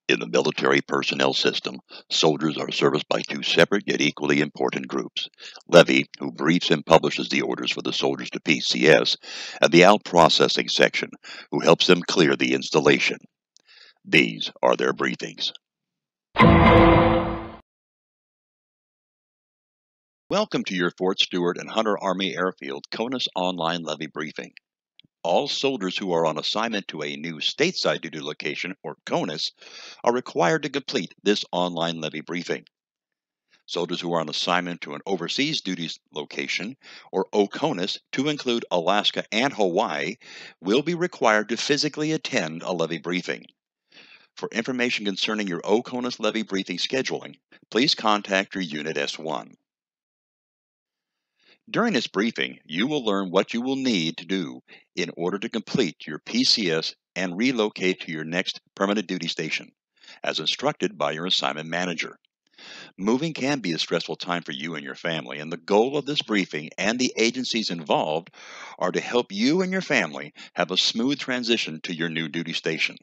In the military personnel system, soldiers are serviced by two separate yet equally important groups. Levy, who briefs and publishes the orders for the soldiers to PCS, and the out processing section, who helps them clear the installation. These are their briefings. Welcome to your Fort Stewart and Hunter Army Airfield CONUS online levy briefing. All soldiers who are on assignment to a new stateside duty location, or CONUS, are required to complete this online levy briefing. Soldiers who are on assignment to an overseas duties location, or OCONUS, to include Alaska and Hawaii, will be required to physically attend a levy briefing. For information concerning your OCONUS levy briefing scheduling, please contact your Unit S1. During this briefing, you will learn what you will need to do in order to complete your PCS and relocate to your next permanent duty station, as instructed by your assignment manager. Moving can be a stressful time for you and your family, and the goal of this briefing and the agencies involved are to help you and your family have a smooth transition to your new duty station.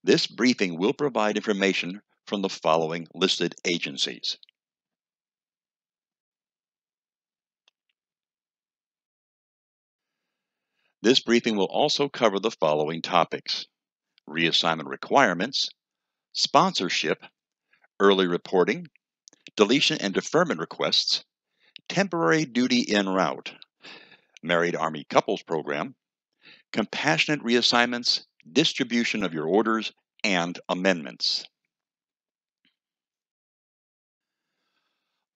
This briefing will provide information from the following listed agencies. This briefing will also cover the following topics: reassignment requirements, sponsorship, early reporting, deletion and deferment requests, temporary duty en route, married Army couples program, compassionate reassignments, distribution of your orders, and amendments.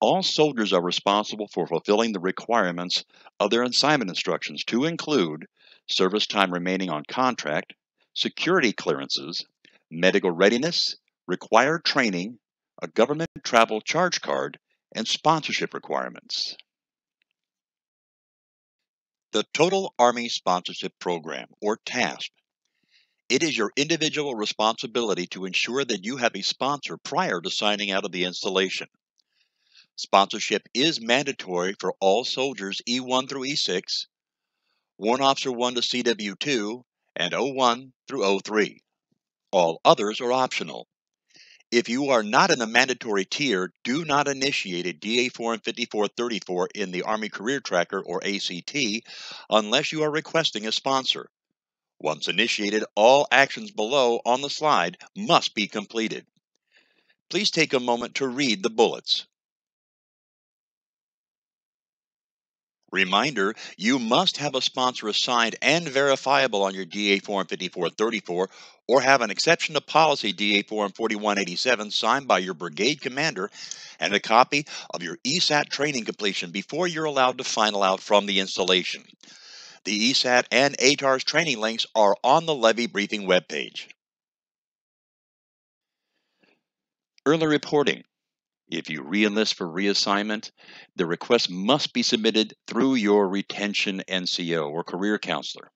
All soldiers are responsible for fulfilling the requirements of their assignment instructions to include service time remaining on contract, security clearances, medical readiness, required training, a government travel charge card, and sponsorship requirements. The Total Army Sponsorship Program, or TASP. It is your individual responsibility to ensure that you have a sponsor prior to signing out of the installation. Sponsorship is mandatory for all soldiers E1 through E6, Warrant Officer 1 to CW2, and O1 through O3. All others are optional. If you are not in the mandatory tier, do not initiate a DA Form 5434 in the Army Career Tracker, or ACT, unless you are requesting a sponsor. Once initiated, all actions below on the slide must be completed. Please take a moment to read the bullets. Reminder, you must have a sponsor assigned and verifiable on your DA Form 5434 or have an exception to policy DA Form 4187 signed by your brigade commander and a copy of your ESAT training completion before you're allowed to final out from the installation. The ESAT and ATARS training links are on the Levy Briefing webpage. Early reporting. If you re-enlist for reassignment, the request must be submitted through your retention NCO or career counselor.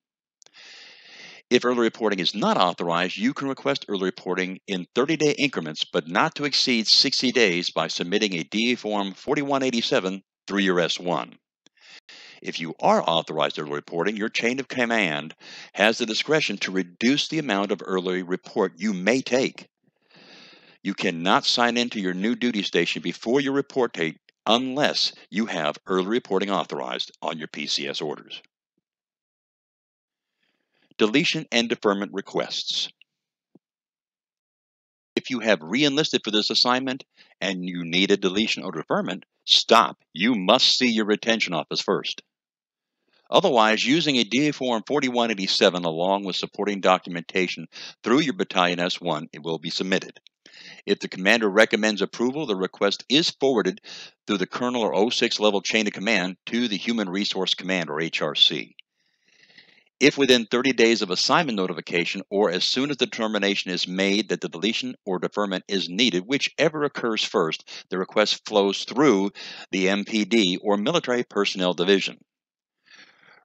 If early reporting is not authorized, you can request early reporting in 30-day increments, but not to exceed 60 days by submitting a DA Form 4187 through your S1. If you are authorized early reporting, your chain of command has the discretion to reduce the amount of early report you may take. You cannot sign into your new duty station before your report date unless you have early reporting authorized on your PCS orders. Deletion and deferment requests. If you have re-enlisted for this assignment and you need a deletion or deferment, stop. You must see your retention office first. Otherwise, using a DA Form 4187 along with supporting documentation through your Battalion S1, it will be submitted. If the commander recommends approval, the request is forwarded through the colonel or 06 level chain of command to the Human Resource Command, or HRC. If within 30 days of assignment notification or as soon as the determination is made that the deletion or deferment is needed, whichever occurs first, the request flows through the MPD or Military Personnel Division.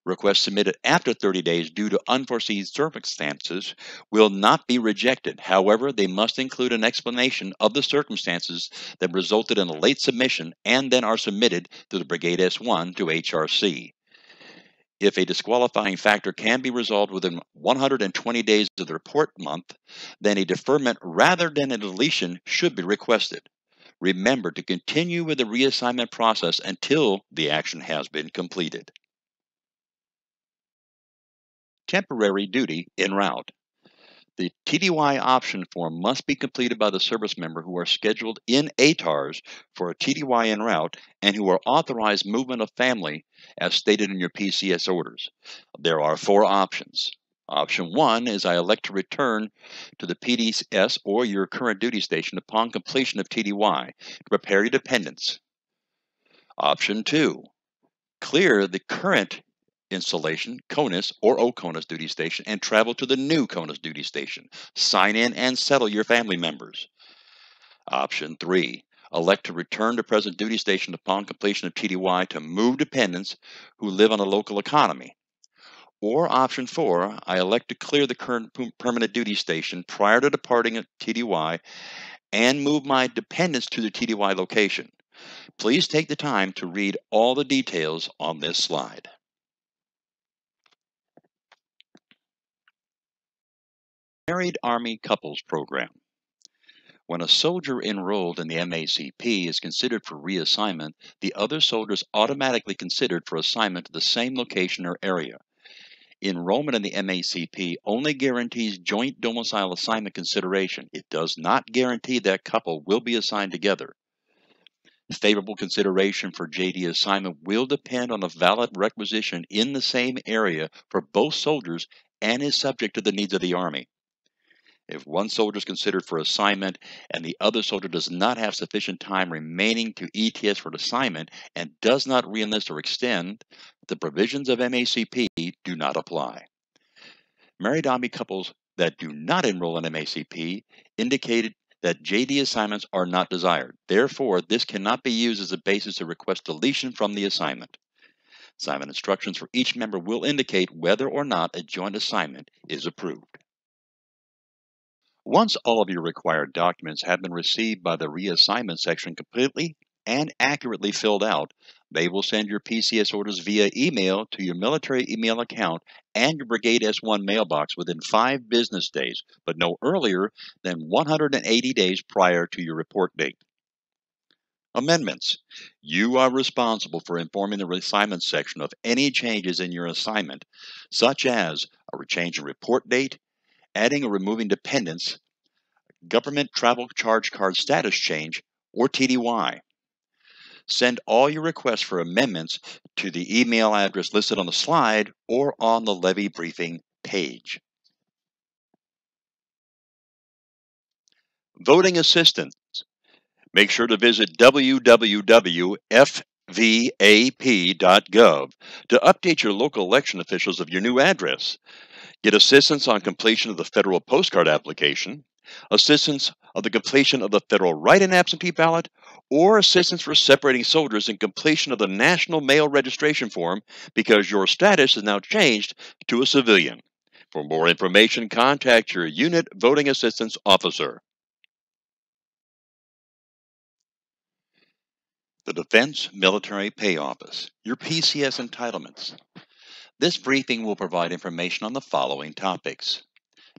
Requests submitted after 30 days due to unforeseen circumstances will not be rejected. However, they must include an explanation of the circumstances that resulted in a late submission and then are submitted to the Brigade S1 to HRC. If a disqualifying factor can be resolved within 120 days of the report month, then a deferment rather than a deletion should be requested. Remember to continue with the reassignment process until the action has been completed. Temporary duty en route. The TDY option form must be completed by the service member who are scheduled in ATARs for a TDY en route and who are authorized movement of family as stated in your PCS orders. There are 4 options. Option 1 is I elect to return to the PDS or your current duty station upon completion of TDY to prepare your dependents. Option 2, clear the current installation, CONUS or OCONUS duty station, and travel to the new CONUS duty station. Sign in and settle your family members. Option 3, elect to return to present duty station upon completion of TDY to move dependents who live on a local economy. Or option 4, I elect to clear the current permanent duty station prior to departing at TDY and move my dependents to the TDY location. Please take the time to read all the details on this slide. Married Army Couples Program. When a soldier enrolled in the MACP is considered for reassignment, the other soldiers automatically considered for assignment to the same location or area. Enrollment in the MACP only guarantees joint domicile assignment consideration. It does not guarantee that couple will be assigned together. Favorable consideration for JD assignment will depend on a valid requisition in the same area for both soldiers and is subject to the needs of the Army. If one soldier is considered for assignment and the other soldier does not have sufficient time remaining to ETS for assignment and does not reenlist or extend, the provisions of MACP do not apply. Married Army couples that do not enroll in MACP indicated that JD assignments are not desired. Therefore, this cannot be used as a basis to request deletion from the assignment. Assignment instructions for each member will indicate whether or not a joint assignment is approved. Once all of your required documents have been received by the reassignment section completely and accurately filled out, they will send your PCS orders via email to your military email account and your Brigade S1 mailbox within 5 business days, but no earlier than 180 days prior to your report date. Amendments. You are responsible for informing the reassignment section of any changes in your assignment, such as a change in report date, adding or removing dependents, government travel charge card status change, or TDY. Send all your requests for amendments to the email address listed on the slide or on the Levy briefing page. Voting assistance. Make sure to visit www.fvap.gov to update your local election officials of your new address. Get assistance on completion of the federal postcard application, assistance of the completion of the federal write-in absentee ballot, or assistance for separating soldiers in completion of the national mail registration form because your status is now changed to a civilian. For more information, contact your unit voting assistance officer. The Defense Military Pay Office, your PCS entitlements. This briefing will provide information on the following topics: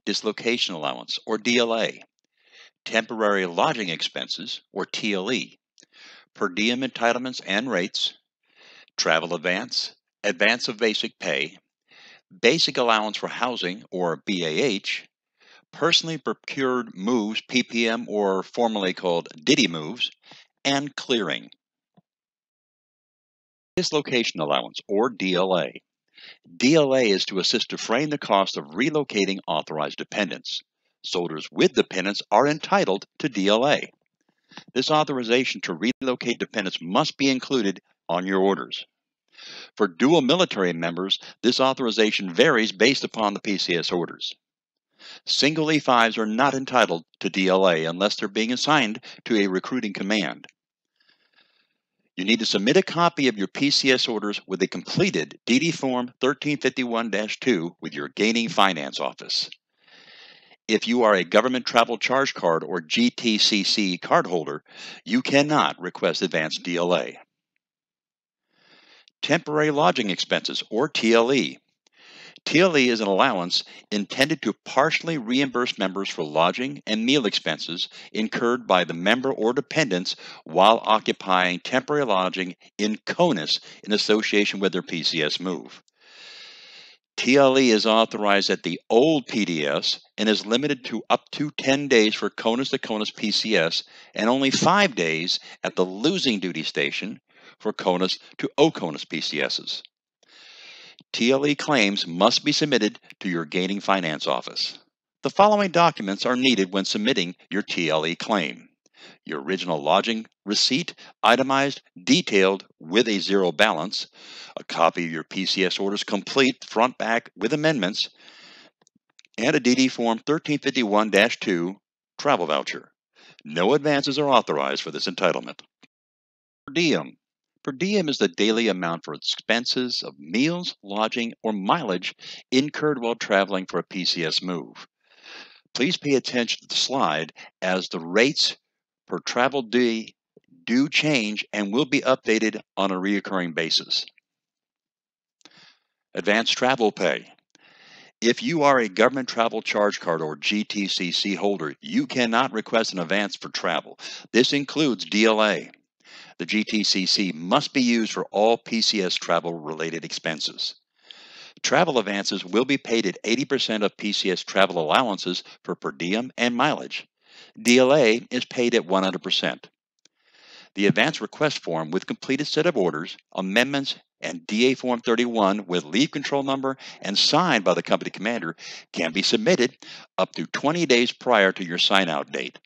dislocation allowance, or DLA, temporary lodging expenses, or TLE, per diem entitlements and rates, travel advance, advance of basic pay, basic allowance for housing, or BAH, personally procured moves, PPM, or formerly called DIDI moves, and clearing. Dislocation allowance, or DLA. DLA is to assist defraying the cost of relocating authorized dependents. Soldiers with dependents are entitled to DLA. This authorization to relocate dependents must be included on your orders. For dual military members, this authorization varies based upon the PCS orders. Single E5s are not entitled to DLA unless they're being assigned to a recruiting command. You need to submit a copy of your PCS orders with a completed DD Form 1351-2 with your gaining finance office. If you are a government travel charge card or GTCC cardholder, you cannot request advanced DLA. Temporary lodging expenses, or TLE. TLE is an allowance intended to partially reimburse members for lodging and meal expenses incurred by the member or dependents while occupying temporary lodging in CONUS in association with their PCS move. TLE is authorized at the old PDS and is limited to up to 10 days for CONUS to CONUS PCS and only 5 days at the losing duty station for CONUS to OCONUS PCSs. TLE claims must be submitted to your gaining finance office. The following documents are needed when submitting your TLE claim: your original lodging receipt, itemized, detailed with a zero balance, a copy of your PCS orders complete, front back with amendments, and a DD Form 1351-2 travel voucher. No advances are authorized for this entitlement. Per diem. Per diem is the daily amount for expenses of meals, lodging, or mileage incurred while traveling for a PCS move. Please pay attention to the slide as the rates per travel day do change and will be updated on a recurring basis. Advanced travel pay. If you are a government travel charge card or GTCC holder, you cannot request an advance for travel. This includes DLA. The GTCC must be used for all PCS travel-related expenses. Travel advances will be paid at 80% of PCS travel allowances for per diem and mileage. DLA is paid at 100%. The advance request form with completed set of orders, amendments, and DA Form 31 with leave control number and signed by the company commander can be submitted up to 20 days prior to your sign-out date.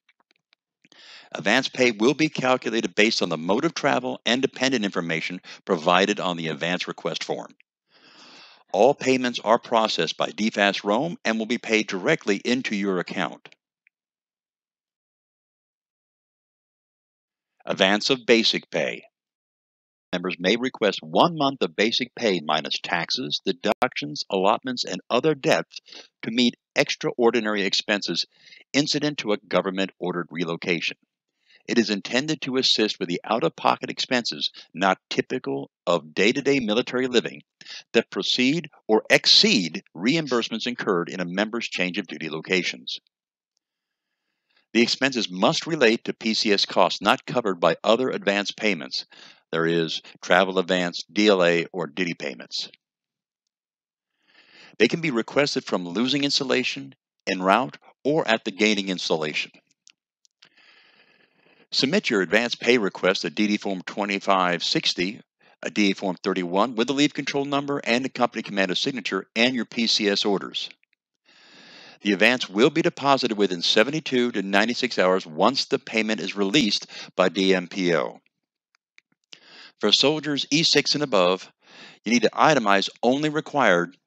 Advance pay will be calculated based on the mode of travel and dependent information provided on the advance request form. All payments are processed by DFAS Rome and will be paid directly into your account. Advance of basic pay. Members may request 1 month of basic pay minus taxes, deductions, allotments, and other debts to meet extraordinary expenses incident to a government-ordered relocation. It is intended to assist with the out-of-pocket expenses not typical of day-to-day military living that proceed or exceed reimbursements incurred in a member's change of duty locations. The expenses must relate to PCS costs not covered by other advance payments. There is travel advance, DLA, or DITY payments. They can be requested from losing installation, en route, or at the gaining installation. Submit your advance pay request at DD Form 2560, a DA Form 31 with the leave control number and the company commander's signature and your PCS orders. The advance will be deposited within 72 to 96 hours once the payment is released by DMPO. For soldiers E6 and above, you need to itemize only required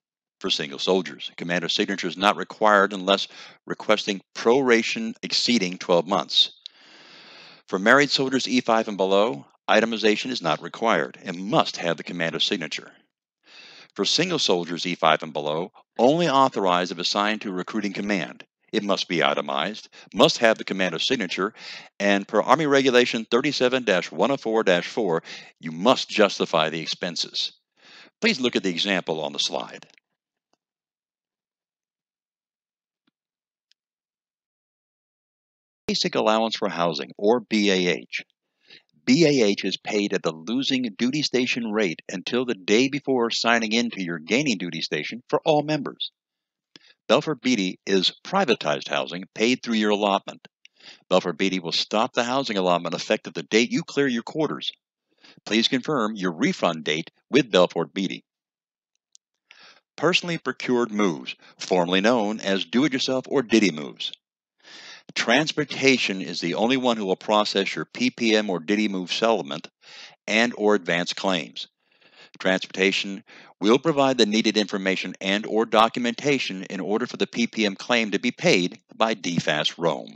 for single soldiers. Commander's signature is not required unless requesting proration exceeding 12 months. For married soldiers E5 and below, itemization is not required and must have the commander's signature. For single soldiers E5 and below, only authorized if assigned to recruiting command. It must be itemized, must have the commander's signature, and per Army Regulation 37-104-4, you must justify the expenses. Please look at the example on the slide. Basic Allowance for Housing, or BAH. BAH is paid at the losing duty station rate until the day before signing into your gaining duty station for all members. Belfort Beatty is privatized housing paid through your allotment. Belfort Beatty will stop the housing allotment effective the date you clear your quarters. Please confirm your refund date with Belfort Beatty. Personally procured moves, formerly known as do-it-yourself or DITY moves. Transportation is the only one who will process your PPM or DITY move settlement and or advance claims. Transportation will provide the needed information and or documentation in order for the PPM claim to be paid by DFAS Rome.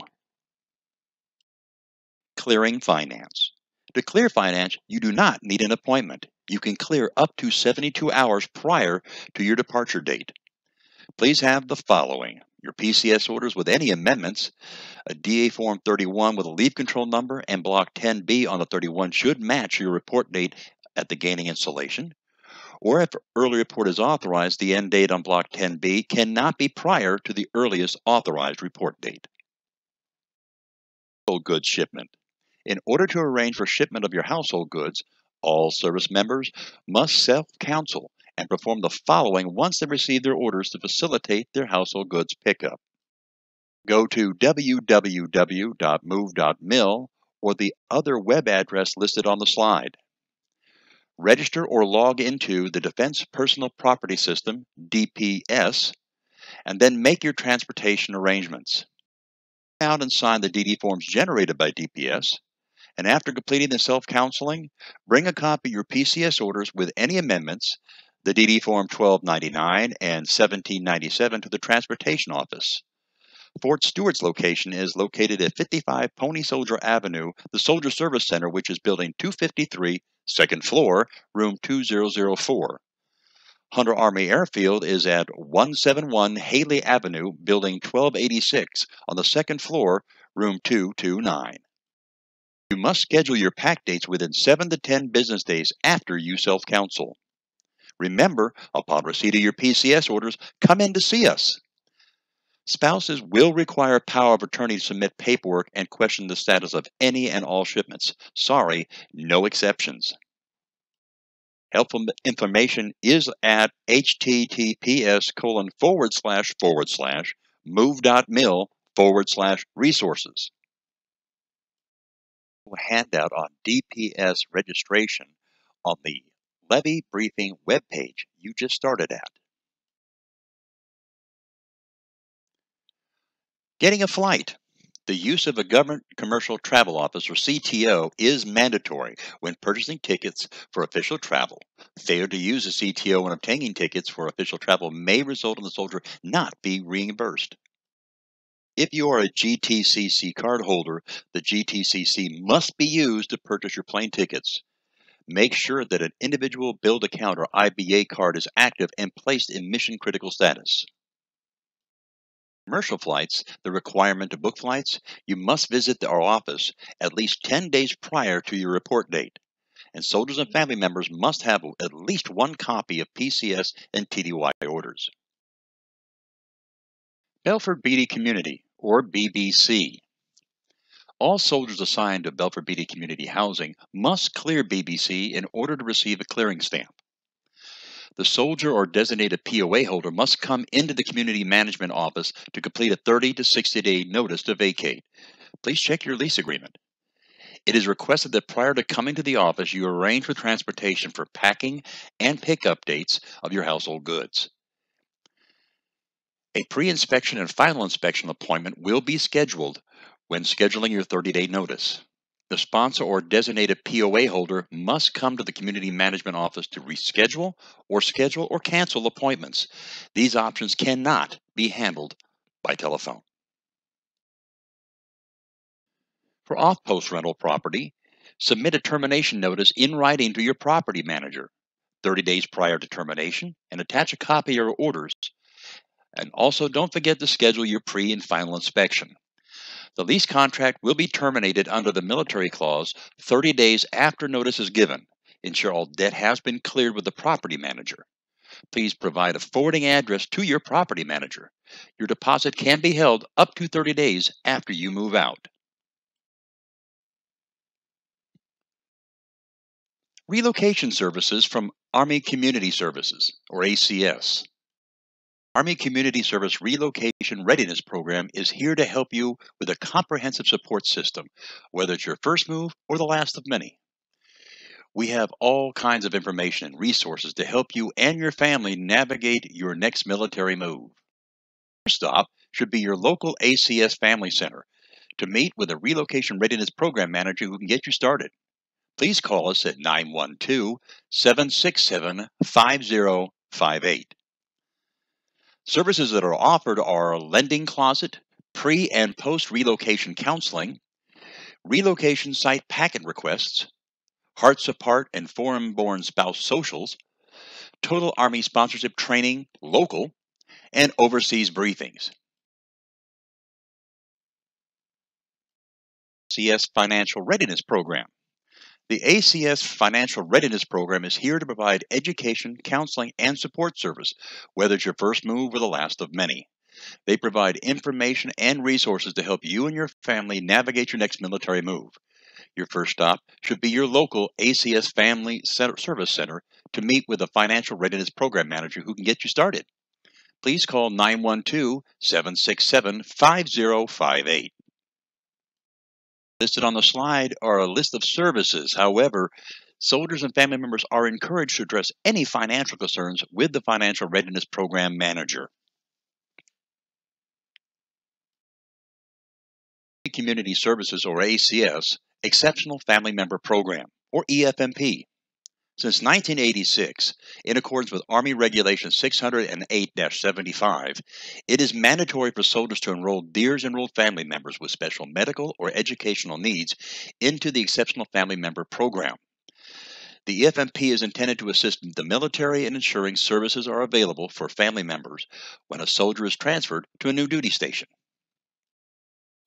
Clearing finance. To clear finance, you do not need an appointment. You can clear up to 72 hours prior to your departure date. Please have the following: your PCS orders with any amendments, a DA Form 31 with a leave control number, and Block 10B on the 31 should match your report date at the gaining installation, or if early report is authorized, the end date on Block 10B cannot be prior to the earliest authorized report date. Household goods shipment. In order to arrange for shipment of your household goods, all service members must self-counsel and perform the following once they receive their orders to facilitate their household goods pickup. Go to www.move.mil or the other web address listed on the slide. Register or log into the Defense Personal Property System, DPS, and then make your transportation arrangements. Out and sign the DD forms generated by DPS, and after completing the self-counseling, bring a copy of your PCS orders with any amendments, the DD Form 1299 and 1797 to the Transportation Office. Fort Stewart's location is located at 55 Pony Soldier Avenue, the Soldier Service Center, which is Building 253, second floor, room 2004. Hunter Army Airfield is at 171 Haley Avenue, Building 1286, on the second floor, room 229. You must schedule your pack dates within 7 to 10 business days after you self-counsel. Remember, upon receipt of your PCS orders, come in to see us. Spouses will require power of attorney to submit paperwork and question the status of any and all shipments. Sorry, no exceptions. Helpful information is at https://move.mil/resources. Handout on DPS registration on the Levy briefing webpage you just started at. Getting a flight. The use of a government commercial travel office or CTO is mandatory when purchasing tickets for official travel. Failure to use a CTO when obtaining tickets for official travel may result in the soldier not being reimbursed. If you are a GTCC card holder, the GTCC must be used to purchase your plane tickets. Make sure that an individual billed account or IBA card is active and placed in mission critical status. Commercial flights, the requirement to book flights, you must visit our office at least 10 days prior to your report date. And soldiers and family members must have at least one copy of PCS and TDY orders. Belford Beatty Community, or BBC. All soldiers assigned to Belford Beatty Community Housing must clear BBC in order to receive a clearing stamp. The soldier or designated POA holder must come into the community management office to complete a 30 to 60-day notice to vacate. Please check your lease agreement. It is requested that prior to coming to the office, you arrange for transportation for packing and pickup dates of your household goods. A pre-inspection and final inspection appointment will be scheduled when scheduling your 30-day notice. The sponsor or designated POA holder must come to the community management office to reschedule or schedule or cancel appointments. These options cannot be handled by telephone. For off-post rental property, submit a termination notice in writing to your property manager 30 days prior to termination and attach a copy of your orders. And also don't forget to schedule your pre and final inspection. The lease contract will be terminated under the military clause 30 days after notice is given. Ensure all debt has been cleared with the property manager. Please provide a forwarding address to your property manager. Your deposit can be held up to 30 days after you move out. Relocation services from Army Community Services, or ACS. Army Community Service Relocation Readiness Program is here to help you with a comprehensive support system, whether it's your first move or the last of many. We have all kinds of information and resources to help you and your family navigate your next military move. Your stop should be your local ACS Family Center to meet with a Relocation Readiness Program Manager who can get you started. Please call us at 912-767-5058. Services that are offered are lending closet, pre- and post-relocation counseling, relocation site packet requests, Hearts Apart and foreign-born spouse socials, total Army sponsorship training, local, and overseas briefings. CS Financial Readiness Program. The ACS Financial Readiness Program is here to provide education, counseling, and support service, whether it's your first move or the last of many. They provide information and resources to help you and your family navigate your next military move. Your first stop should be your local ACS Family Service Center to meet with a Financial Readiness Program Manager who can get you started. Please call 912-767-5058. Listed on the slide are a list of services. However, soldiers and family members are encouraged to address any financial concerns with the Financial Readiness Program Manager. Community Services, or ACS, Exceptional Family Member Program, or EFMP. Since 1986, in accordance with Army Regulation 608-75, it is mandatory for soldiers to enroll DEERS enrolled family members with special medical or educational needs into the Exceptional Family Member Program. The EFMP is intended to assist the military in ensuring services are available for family members when a soldier is transferred to a new duty station.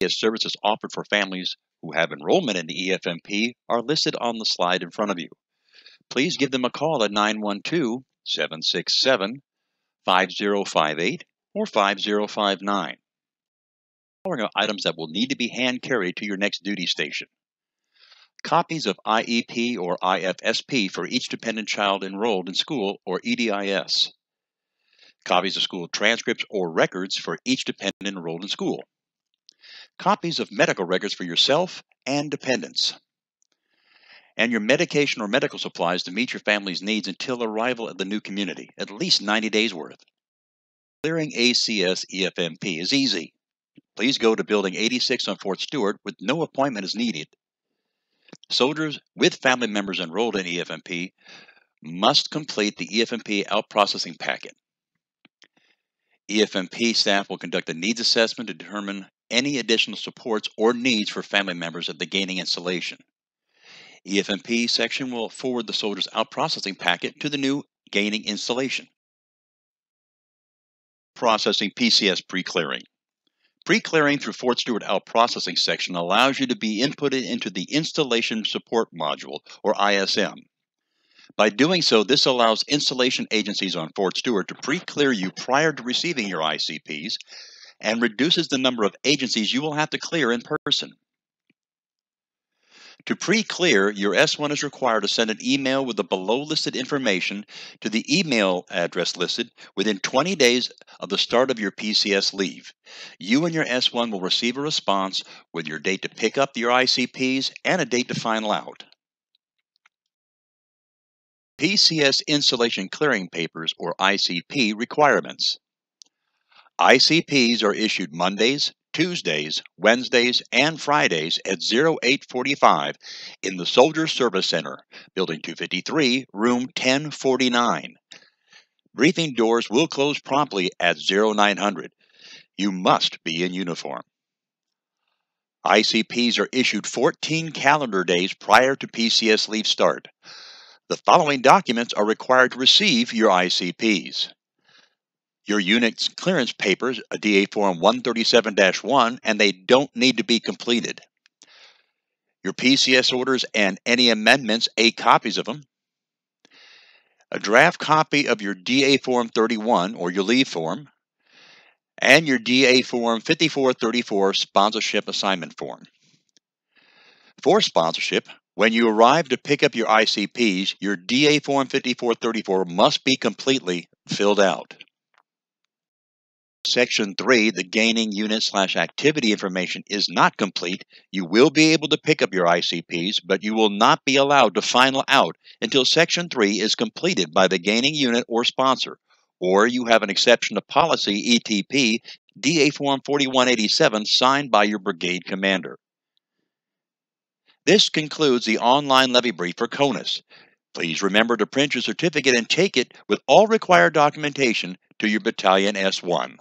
Services offered for families who have enrollment in the EFMP are listed on the slide in front of you. Please give them a call at 912-767-5058 or 5059. Following are items that will need to be hand carried to your next duty station. Copies of IEP or IFSP for each dependent child enrolled in school or EDIS. Copies of school transcripts or records for each dependent enrolled in school. Copies of medical records for yourself and dependents. And your medication or medical supplies to meet your family's needs until arrival at the new community, at least 90 days worth. Clearing ACS EFMP is easy. Please go to Building 86 on Fort Stewart with no appointment is needed. Soldiers with family members enrolled in EFMP must complete the EFMP out-processing packet. EFMP staff will conduct a needs assessment to determine any additional supports or needs for family members at the gaining installation. EFMP section will forward the soldier's out-processing packet to the new gaining installation. Processing PCS pre-clearing. Pre-clearing through Fort Stewart out-processing section allows you to be inputted into the Installation Support Module, or ISM. By doing so, this allows installation agencies on Fort Stewart to pre-clear you prior to receiving your ICPs and reduces the number of agencies you will have to clear in person. To pre-clear, your S1 is required to send an email with the below-listed information to the email address listed within 20 days of the start of your PCS leave. You and your S1 will receive a response with your date to pick up your ICPs and a date to final out. PCS Installation Clearing Papers, or ICP, requirements. ICPs are issued Mondays, Tuesdays, Wednesdays, and Fridays at 0845 in the Soldier Service Center, Building 253, Room 1049. Briefing doors will close promptly at 0900. You must be in uniform. ICPs are issued 14 calendar days prior to PCS leave start. The following documents are required to receive your ICPs. Your unit's clearance papers, a DA Form 137-1, and they don't need to be completed. Your PCS orders and any amendments, 8 copies of them. A draft copy of your DA Form 31, or your leave form, and your DA Form 5434 sponsorship assignment form. For sponsorship, when you arrive to pick up your ICPs, your DA Form 5434 must be completely filled out. Section 3, the gaining unit/activity information is not complete. You will be able to pick up your ICPs, but you will not be allowed to final out until Section 3 is completed by the gaining unit or sponsor, or you have an exception to policy ETP DA Form 4187 signed by your brigade commander. This concludes the online levy brief for CONUS. Please remember to print your certificate and take it with all required documentation to your Battalion S1.